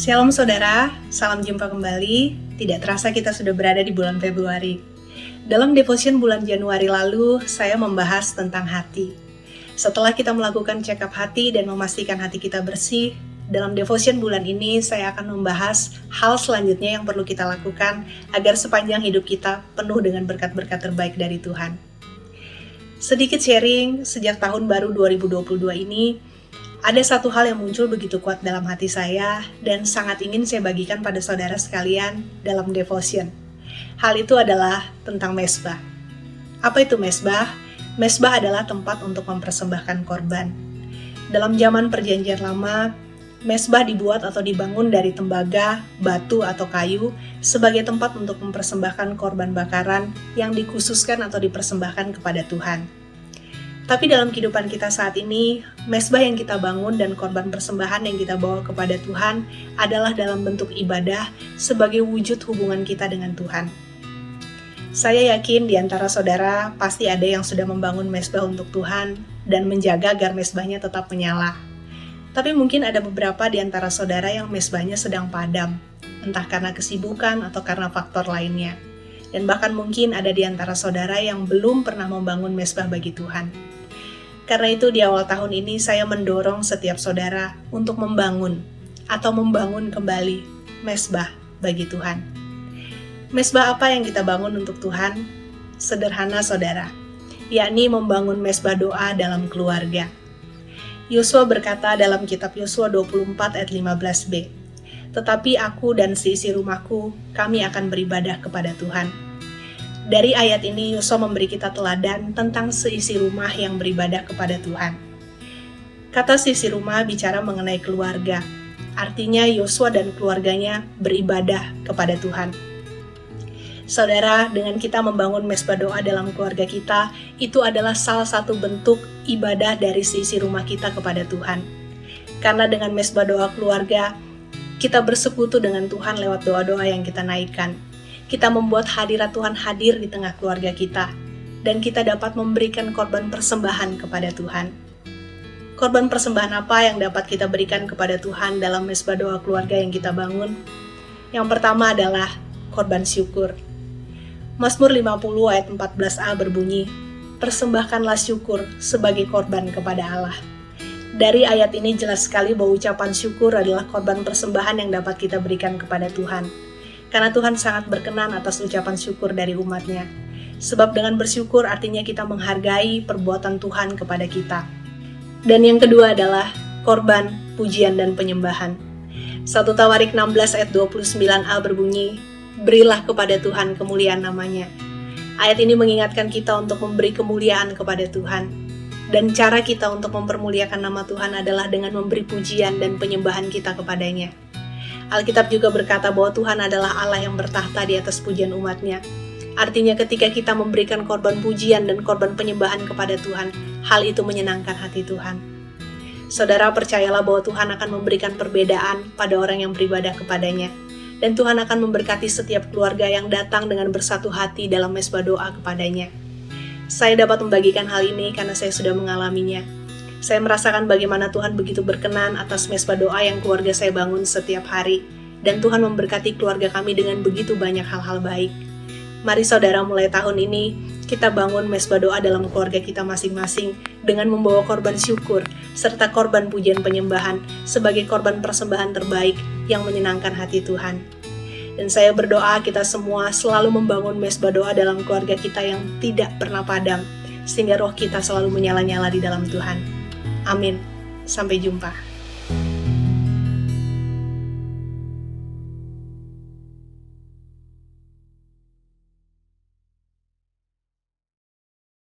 Shalom saudara, salam jumpa kembali. Tidak terasa kita sudah berada di bulan Februari. Dalam devotion bulan Januari lalu, saya membahas tentang hati. Setelah kita melakukan check up hati dan memastikan hati kita bersih, dalam devotion bulan ini saya akan membahas hal selanjutnya yang perlu kita lakukan agar sepanjang hidup kita penuh dengan berkat-berkat terbaik dari Tuhan. Sedikit sharing, sejak tahun baru 2022 ini, ada satu hal yang muncul begitu kuat dalam hati saya dan sangat ingin saya bagikan pada saudara sekalian dalam devotion. Hal itu adalah tentang mezbah. Apa itu mezbah? Mezbah adalah tempat untuk mempersembahkan korban. Dalam zaman Perjanjian Lama, mezbah dibuat atau dibangun dari tembaga, batu, atau kayu sebagai tempat untuk mempersembahkan korban bakaran yang dikhususkan atau dipersembahkan kepada Tuhan. Tapi dalam kehidupan kita saat ini, mezbah yang kita bangun dan korban persembahan yang kita bawa kepada Tuhan adalah dalam bentuk ibadah sebagai wujud hubungan kita dengan Tuhan. Saya yakin di antara saudara pasti ada yang sudah membangun mezbah untuk Tuhan dan menjaga agar mezbahnya tetap menyala. Tapi mungkin ada beberapa di antara saudara yang mezbahnya sedang padam, entah karena kesibukan atau karena faktor lainnya. Dan bahkan mungkin ada di antara saudara yang belum pernah membangun mezbah bagi Tuhan. Karena itu di awal tahun ini saya mendorong setiap saudara untuk membangun kembali mezbah bagi Tuhan. Mezbah apa yang kita bangun untuk Tuhan? Sederhana saudara, yakni membangun mezbah doa dalam keluarga. Yosua berkata dalam kitab Yosua 24 ayat 15b, "Tetapi aku dan seisi rumahku, kami akan beribadah kepada Tuhan." Dari ayat ini, Yosua memberi kita teladan tentang seisi rumah yang beribadah kepada Tuhan. Kata seisi rumah bicara mengenai keluarga. Artinya Yosua dan keluarganya beribadah kepada Tuhan. Saudara, dengan kita membangun mezbah doa dalam keluarga kita, itu adalah salah satu bentuk ibadah dari seisi rumah kita kepada Tuhan. Karena dengan mezbah doa keluarga, kita bersekutu dengan Tuhan lewat doa-doa yang kita naikkan. Kita membuat hadirat Tuhan hadir di tengah keluarga kita, dan kita dapat memberikan korban persembahan kepada Tuhan. Korban persembahan apa yang dapat kita berikan kepada Tuhan dalam mezbah doa keluarga yang kita bangun? Yang pertama adalah korban syukur. Mazmur 50 ayat 14a berbunyi, "Persembahkanlah syukur sebagai korban kepada Allah." Dari ayat ini jelas sekali bahwa ucapan syukur adalah korban persembahan yang dapat kita berikan kepada Tuhan. Karena Tuhan sangat berkenan atas ucapan syukur dari umatnya. Sebab dengan bersyukur artinya kita menghargai perbuatan Tuhan kepada kita. Dan yang kedua adalah korban, pujian, dan penyembahan. 1 Tawarik 16 ayat 29a berbunyi, "Berilah kepada Tuhan kemuliaan namanya." Ayat ini mengingatkan kita untuk memberi kemuliaan kepada Tuhan. Dan cara kita untuk mempermuliakan nama Tuhan adalah dengan memberi pujian dan penyembahan kita kepadanya. Alkitab juga berkata bahwa Tuhan adalah Allah yang bertahta di atas pujian umatnya. Artinya ketika kita memberikan korban pujian dan korban penyembahan kepada Tuhan, hal itu menyenangkan hati Tuhan. Saudara, percayalah bahwa Tuhan akan memberikan perbedaan pada orang yang beribadah kepadanya. Dan Tuhan akan memberkati setiap keluarga yang datang dengan bersatu hati dalam mezbah doa kepadanya. Saya dapat membagikan hal ini karena saya sudah mengalaminya. Saya merasakan bagaimana Tuhan begitu berkenan atas mezbah doa yang keluarga saya bangun setiap hari. Dan Tuhan memberkati keluarga kami dengan begitu banyak hal-hal baik. Mari saudara, mulai tahun ini, kita bangun mezbah doa dalam keluarga kita masing-masing dengan membawa korban syukur, serta korban pujian penyembahan sebagai korban persembahan terbaik yang menyenangkan hati Tuhan. Dan saya berdoa kita semua selalu membangun mezbah doa dalam keluarga kita yang tidak pernah padam, sehingga roh kita selalu menyala-nyala di dalam Tuhan. Amin. Sampai jumpa.